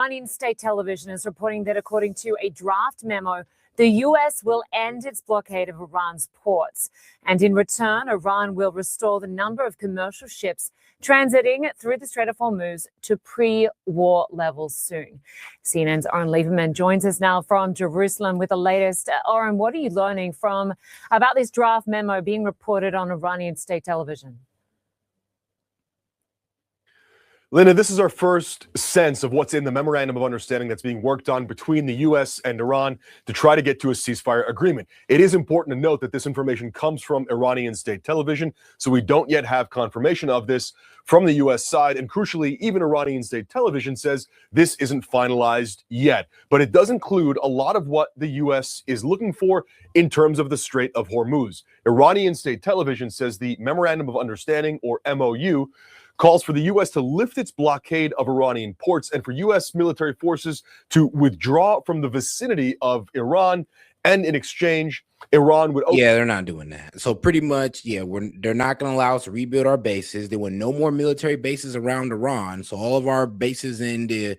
Iranian state television is reporting that according to a draft memo, the U.S. will end its blockade of Iran's ports. And in return, Iran will restore the number of commercial ships transiting through the Strait of Hormuz to pre-war levels soon. CNN's Oren Lieberman joins us now from Jerusalem with the latest. Oren, what are you learning about this draft memo being reported on Iranian state television? Linda, this is our first sense of what's in the memorandum of understanding that's being worked on between the U.S. and Iran to try to get to a ceasefire agreement. It is important to note that this information comes from Iranian state television, so we don't yet have confirmation of this from the U.S. side. And crucially, even Iranian state television says this isn't finalized yet. But it does include a lot of what the U.S. is looking for in terms of the Strait of Hormuz. Iranian state television says the memorandum of understanding, or MOU, calls for the U.S. to lift its blockade of Iranian ports and for U.S. military forces to withdraw from the vicinity of Iran. And in exchange, Iran would... Yeah, they're not doing that. So pretty much, yeah, they're not going to allow us to rebuild our bases. They want no more military bases around Iran. So all of our bases in the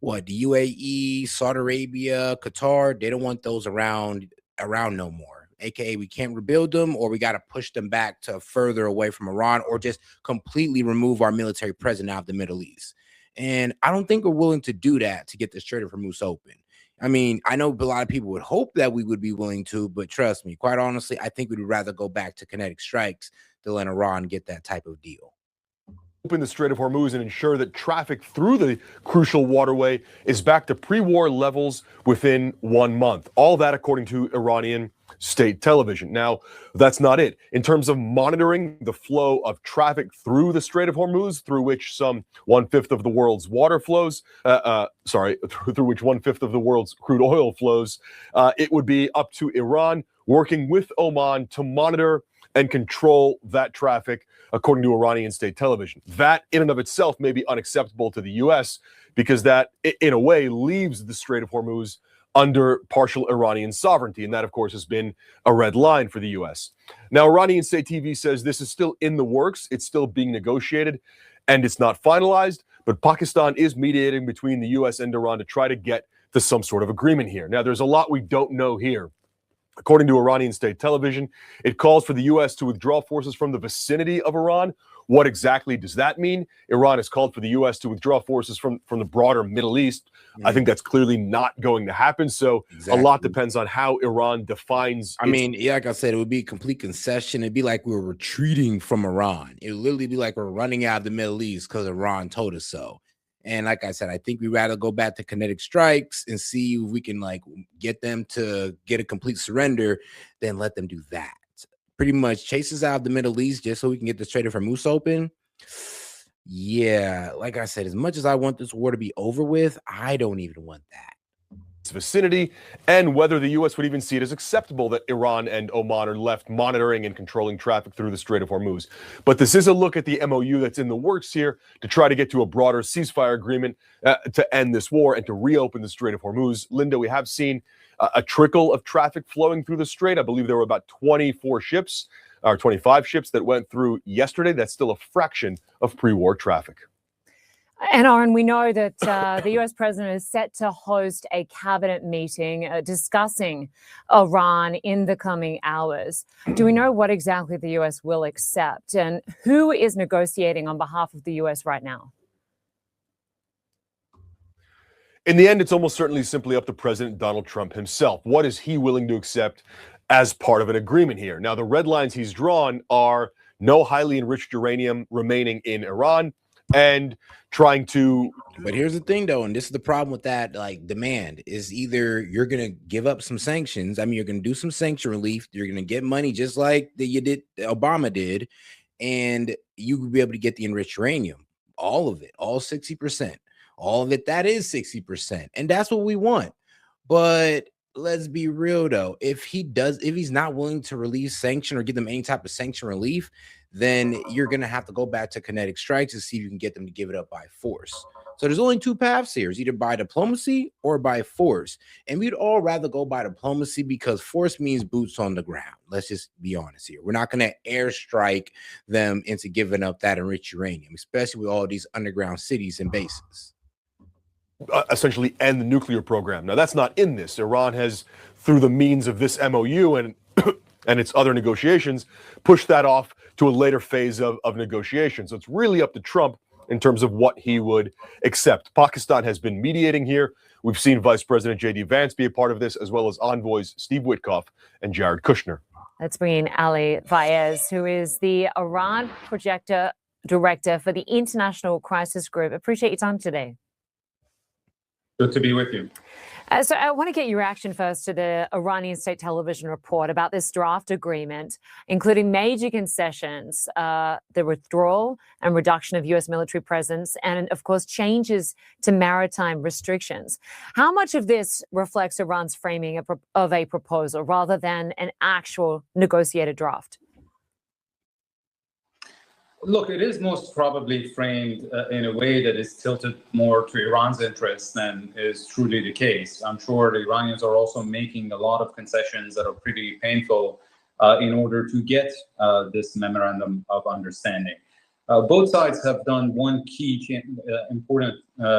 UAE, Saudi Arabia, Qatar, they don't want those around no more. AKA, we can't rebuild them, or we got to push them back to further away from Iran, or just completely remove our military presence out of the Middle East. And I don't think we're willing to do that to get the Strait of Hormuz open. I mean, I know a lot of people would hope that we would be willing to, but trust me, quite honestly, I think we'd rather go back to kinetic strikes to let Iran get that type of deal. Open the Strait of Hormuz and ensure that traffic through the crucial waterway is back to pre-war levels within 1 month. All that according to Iranian state television. Now, that's not it. In terms of monitoring the flow of traffic through the Strait of Hormuz, through which some 1/5 of the world's water flows, through which 1/5 of the world's crude oil flows, it would be up to Iran working with Oman to monitor and control that traffic, according to Iranian state television. That in and of itself may be unacceptable to the U.S. because that, in a way, leaves the Strait of Hormuz under partial Iranian sovereignty. And that, of course, has been a red line for the U.S. Now, Iranian state TV says this is still in the works. It's still being negotiated and it's not finalized. But Pakistan is mediating between the U.S. and Iran to try to get to some sort of agreement here. Now, there's a lot we don't know here. According to Iranian state television, it calls for the U.S. to withdraw forces from the vicinity of Iran. What exactly does that mean? Iran has called for the U.S. to withdraw forces from the broader Middle East. I think that's clearly not going to happen. So a lot depends on how Iran defines. I mean, yeah, like I said, it would be a complete concession. It'd be like we were retreating from Iran. It would literally be like we're running out of the Middle East because Iran told us so. And like I said, I think we'd rather go back to kinetic strikes and see if we can get them to get a complete surrender than let them do that. Pretty much chase us out of the Middle East just so we can get the Strait of Hormuz open. Yeah, like I said, as much as I want this war to be over with, I don't even want that. Vicinity, and whether the U.S. would even see it as acceptable that Iran and Oman are left monitoring and controlling traffic through the Strait of Hormuz. But this is a look at the MOU that's in the works here to try to get to a broader ceasefire agreement to end this war and to reopen the Strait of Hormuz. Linda, we have seen a trickle of traffic flowing through the strait. I believe there were about 24 ships or 25 ships that went through yesterday. That's still a fraction of pre-war traffic. And Oren, we know that the U.S. president is set to host a cabinet meeting discussing Iran in the coming hours. Do we know what exactly the U.S. will accept, and who is negotiating on behalf of the U.S. right now? In the end, it's almost certainly simply up to President Donald Trump himself. What is he willing to accept as part of an agreement here? Now, the red lines he's drawn are no highly enriched uranium remaining in Iran, and trying to... But here's the thing, though, and this is the problem with that demand, is either you're going to give up some sanctions. I mean, you're going to do some sanction relief. You're going to get money just like Obama did, and you will be able to get the enriched uranium, all of it, all 60%. All of it, that is 60%. And that's what we want. But let's be real, though. If he's not willing to release sanction or give them any type of sanction relief, then you're going to have to go back to kinetic strikes to see if you can get them to give it up by force. So there's only two paths here. It's either by diplomacy or by force. And we'd all rather go by diplomacy because force means boots on the ground. Let's just be honest here. We're not going to airstrike them into giving up that enriched uranium, especially with all these underground cities and bases. essentially end the nuclear program. Now, that's not in this. Iran has, through the means of this MOU and and its other negotiations, pushed that off to a later phase of negotiations. So it's really up to Trump in terms of what he would accept. Pakistan has been mediating here. We've seen Vice President J.D. Vance be a part of this, as well as envoys Steve Witkoff and Jared Kushner. Let's bring in Ali Fayez, who is the Iran Projector Director for the International Crisis Group. Appreciate your time today. Good to be with you. So I want to get your reaction first to the Iranian state television report about this draft agreement, including major concessions, the withdrawal and reduction of U.S. military presence, and of course, changes to maritime restrictions. How much of this reflects Iran's framing of a proposal rather than an actual negotiated draft? Look, it is most probably framed in a way that is tilted more to Iran's interests than is truly the case. I'm sure the Iranians are also making a lot of concessions that are pretty painful in order to get this memorandum of understanding. Both sides have done one key important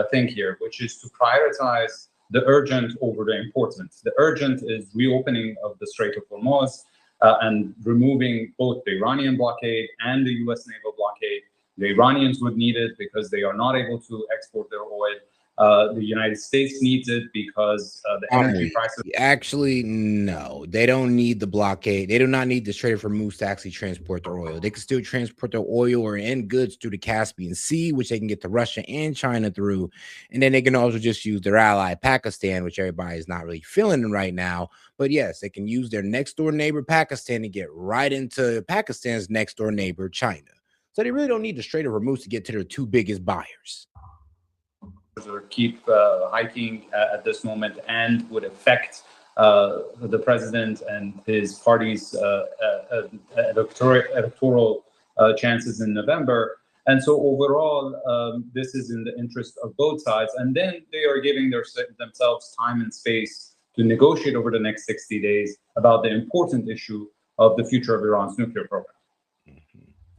thing here, which is to prioritize the urgent over the important. The urgent is reopening of the Strait of Hormuz, and removing both the Iranian blockade and the U.S. naval blockade. The Iranians would need it because they are not able to export their oil. The United States needs it because the energy prices. Actually, no, they don't need the blockade. They do not need the Strait of Hormuz to actually transport their oil. They can still transport their oil or end goods through the Caspian Sea, which they can get to Russia and China through. And then they can also just use their ally, Pakistan, which everybody is not really feeling right now. But yes, they can use their next door neighbor, Pakistan, to get right into Pakistan's next door neighbor, China. So they really don't need the Strait of Hormuz to get to their two biggest buyers. Keep hiking at this moment and would affect the president and his party's electoral chances in November. And so overall, this is in the interest of both sides. And then they are giving themselves time and space to negotiate over the next 60 days about the important issue of the future of Iran's nuclear program.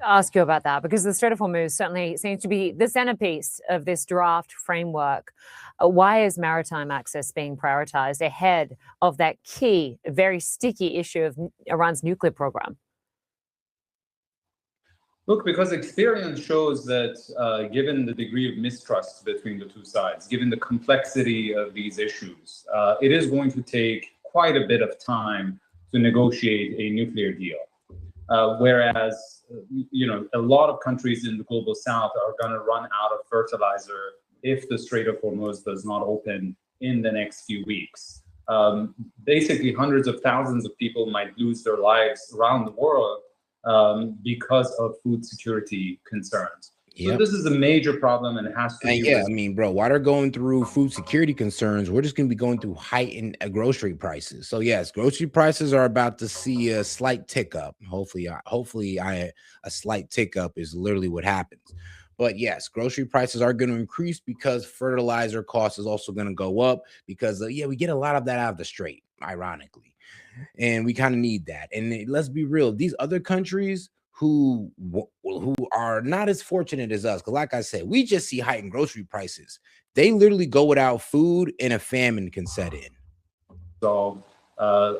Ask you about that because the Strait of Hormuz certainly seems to be the centerpiece of this draft framework. Why is maritime access being prioritized ahead of that key, very sticky issue of Iran's nuclear program? Look, because experience shows that given the degree of mistrust between the two sides, given the complexity of these issues, it is going to take quite a bit of time to negotiate a nuclear deal. Whereas, a lot of countries in the global south are going to run out of fertilizer if the Strait of Hormuz does not open in the next few weeks. Basically, hundreds of thousands of people might lose their lives around the world because of food security concerns. Yep. So this is a major problem and it has to be. I mean, bro, while they're going through food security concerns, we're just going to be going through heightened grocery prices. So yes, grocery prices are about to see a slight tick up. Hopefully a slight tick up is literally what happens. But yes, grocery prices are going to increase because fertilizer cost is also going to go up because we get a lot of that out of the Strait, ironically. And we kind of need that. And let's be real, these other countries who are not as fortunate as us, because like I said, we just see heightened grocery prices. They literally go without food and a famine can set in. So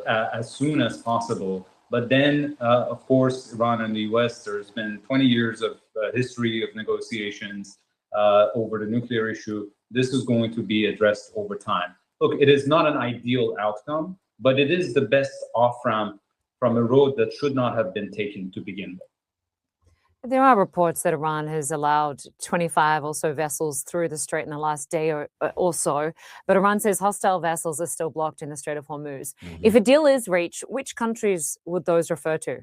as soon as possible. But then, of course, Iran and the U.S., there's been 20 years of history of negotiations over the nuclear issue. This is going to be addressed over time. Look, it is not an ideal outcome, but it is the best off-ramp from a road that should not have been taken to begin with. There are reports that Iran has allowed 25 or so vessels through the Strait in the last day or so, but Iran says hostile vessels are still blocked in the Strait of Hormuz. If a deal is reached, which countries would those refer to?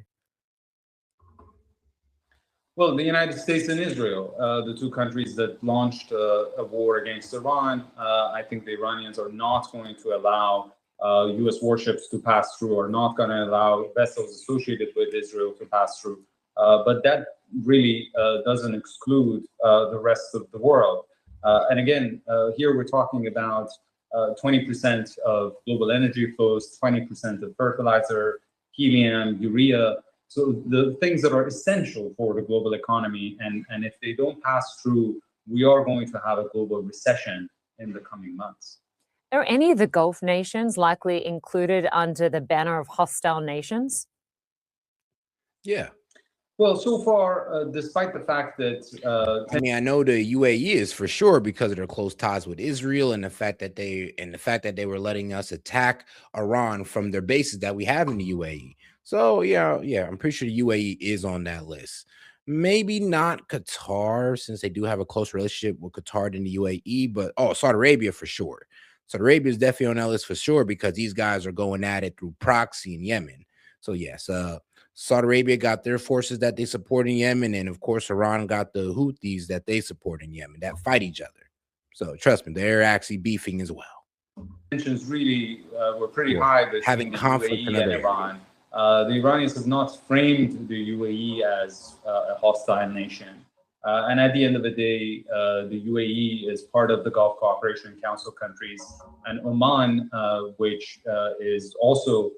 Well, the United States and Israel, the two countries that launched a war against Iran. I think the Iranians are not going to allow U.S. warships to pass through, or not going to allow vessels associated with Israel to pass through. But that really doesn't exclude the rest of the world. And again, here we're talking about 20% of global energy flows, 20% of fertilizer, helium, urea. So the things that are essential for the global economy. And if they don't pass through, we are going to have a global recession in the coming months. Are any of the Gulf nations likely included under the banner of hostile nations? Yeah. Well, so far, despite the fact that I mean, I know the UAE is for sure because of their close ties with Israel and the fact that they were letting us attack Iran from their bases that we have in the UAE. So yeah, I'm pretty sure the UAE is on that list. Maybe not Qatar, since they do have a close relationship with Qatar and the UAE, but Saudi Arabia for sure. Saudi Arabia is definitely on that list for sure because these guys are going at it through proxy in Yemen. So yes, Saudi Arabia got their forces that they support in Yemen, and of course, Iran got the Houthis that they support in Yemen that fight each other. So trust me, they're actually beefing as well. Tensions really were pretty high between having the conflict in UAE and other Iran. The Iranians have not framed the UAE as a hostile nation. And at the end of the day, the UAE is part of the Gulf Cooperation Council countries, and Oman, which is also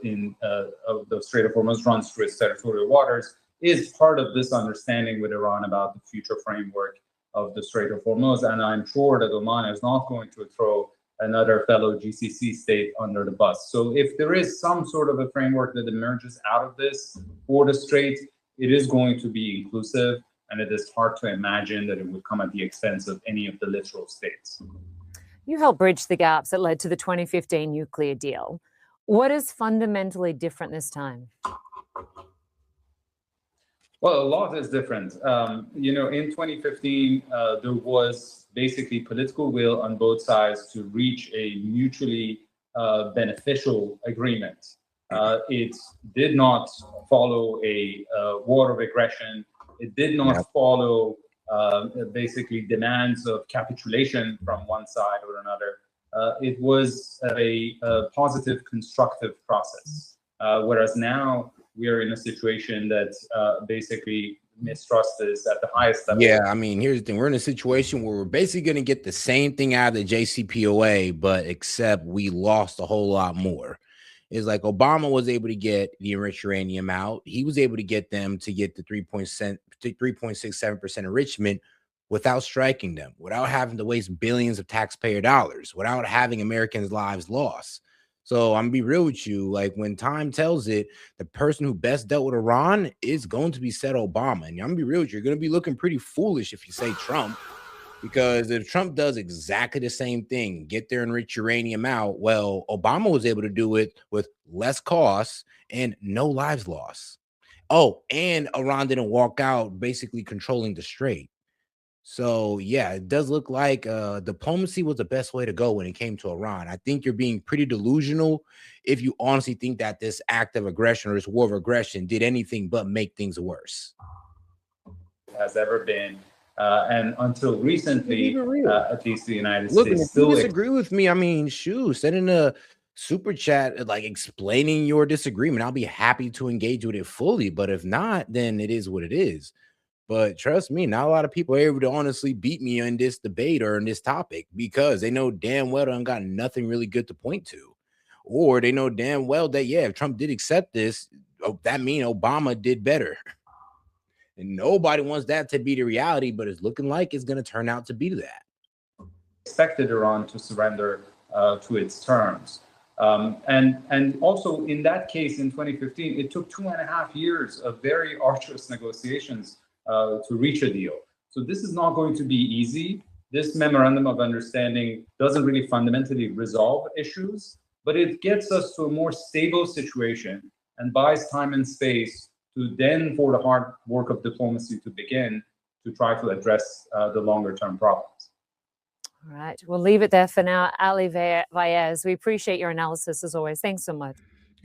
in the Strait of Hormuz, runs through its territorial waters, is part of this understanding with Iran about the future framework of the Strait of Hormuz. And I'm sure that Oman is not going to throw another fellow GCC state under the bus. So if there is some sort of a framework that emerges out of this for the Strait, it is going to be inclusive, and it is hard to imagine that it would come at the expense of any of the littoral states. You helped bridge the gaps that led to the 2015 nuclear deal. What is fundamentally different this time? Well, a lot is different. In 2015, there was basically political will on both sides to reach a mutually beneficial agreement. It did not follow a war of aggression. It did not follow basically demands of capitulation from one side or another. It was a positive, constructive process. Whereas now we are in a situation that basically mistrust is at the highest level. Yeah, I mean, here's the thing. We're in a situation where we're basically going to get the same thing out of the JCPOA, but except we lost a whole lot more. It's like Obama was able to get the enriched uranium out. He was able to get them to get the 3.67% enrichment without striking them, without having to waste billions of taxpayer dollars, without having Americans' lives lost. So I'm gonna be real with you. Like, when time tells it, the person who best dealt with Iran is going to be said Obama. And I'm gonna be real with you. You're gonna be looking pretty foolish if you say Trump, because if Trump does exactly the same thing, get their enriched uranium out, well, Obama was able to do it with less costs and no lives lost. Oh, and Iran didn't walk out basically controlling the strait. So yeah, it does look like diplomacy was the best way to go when it came to Iran. I think you're being pretty delusional if you honestly think that this act of aggression or this war of aggression did anything but make things worse. Has ever been. And until recently, at least the United Look, States if still you disagree with me, I mean, shoot, send in a super chat like explaining your disagreement. I'll be happy to engage with it fully. But if not, then it is what it is. But trust me, not a lot of people are able to honestly beat me in this debate or in this topic because they know damn well they got nothing really good to point to. Or they know damn well that, yeah, if Trump did accept this, that means Obama did better. And nobody wants that to be the reality, but it's looking like it's going to turn out to be that. Expected Iran to surrender to its terms. And also in that case in 2015, it took 2.5 years of very arduous negotiations to reach a deal. So this is not going to be easy. This memorandum of understanding doesn't really fundamentally resolve issues, but it gets us to a more stable situation and buys time and space to then for the hard work of diplomacy to begin to try to address the longer term problems. All right, we'll leave it there for now. Ali Vaez, we appreciate your analysis as always. Thanks so much.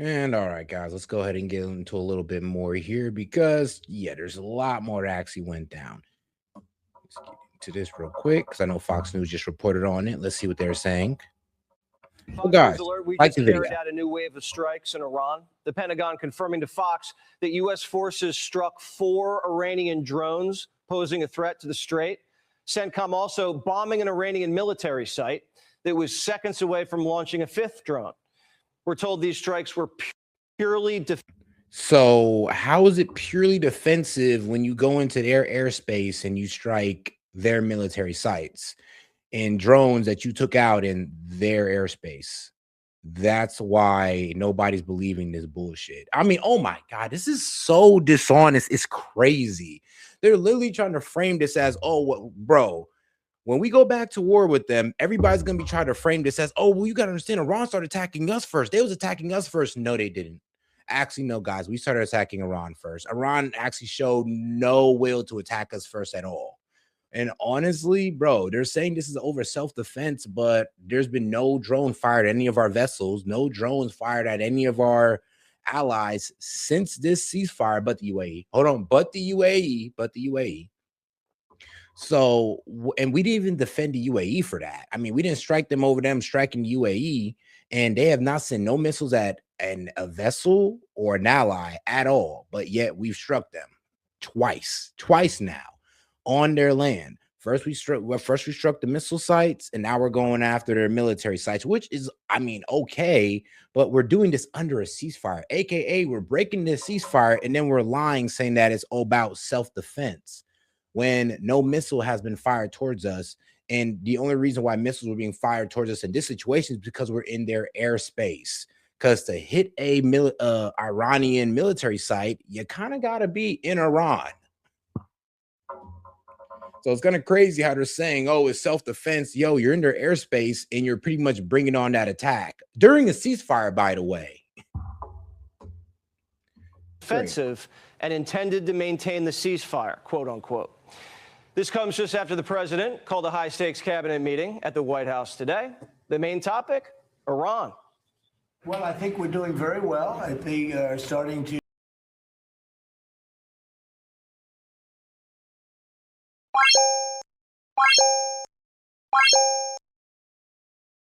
And all right, guys, let's go ahead and get into a little bit more here because, yeah, there's a lot more that actually went down. Let's get into this real quick because I know Fox News just reported on it. Let's see what they're saying. Fox guys, News alert, we like just the carried video. out a new wave of strikes in Iran. The Pentagon confirming to Fox that U.S. forces struck 4 Iranian drones posing a threat to the Strait. CENTCOM also bombing an Iranian military site that was seconds away from launching a 5th drone. We're told these strikes were purely So how is it purely defensive when you go into their airspace and you strike their military sites? and drones that you took out in their airspace. That's why nobody's believing this bullshit. I mean, oh my God, this is so dishonest. It's crazy. They're literally trying to frame this as, oh, what, bro, when we go back to war with them, everybody's going to be trying to frame this as, oh, well, you got to understand, Iran started attacking us first. They was attacking us first. No, they didn't. Actually, no, guys, we started attacking Iran first. Iran actually showed no will to attack us first at all. And honestly, bro, they're saying this is over self-defense, but there's been no drone fired at any of our vessels, no drones fired at any of our allies since this ceasefire, but the UAE. Hold on, but the UAE. So, and we didn't even defend the UAE for that. I mean, we didn't strike them over them striking the UAE, and they have not sent no missiles at a vessel or an ally at all, but yet we've struck them twice now on their land. First we struck the missile sites, and now we're going after their military sites, which is, I mean, okay, but we're doing this under a ceasefire, aka we're breaking this ceasefire, and then we're lying, saying that it's all about self-defense when no missile has been fired towards us. And the only reason why missiles were being fired towards us in this situation is because we're in their airspace. Because to hit a Iranian military site, you kind of got to be in Iran. So it's kind of crazy how they're saying, oh, it's self-defense. Yo, you're in their airspace and you're pretty much bringing on that attack during a ceasefire, by the way. Offensive and intended to maintain the ceasefire, quote unquote. This comes just after the president called a high-stakes cabinet meeting at the White House today. The main topic, Iran. Well, I think we're doing very well. I think starting to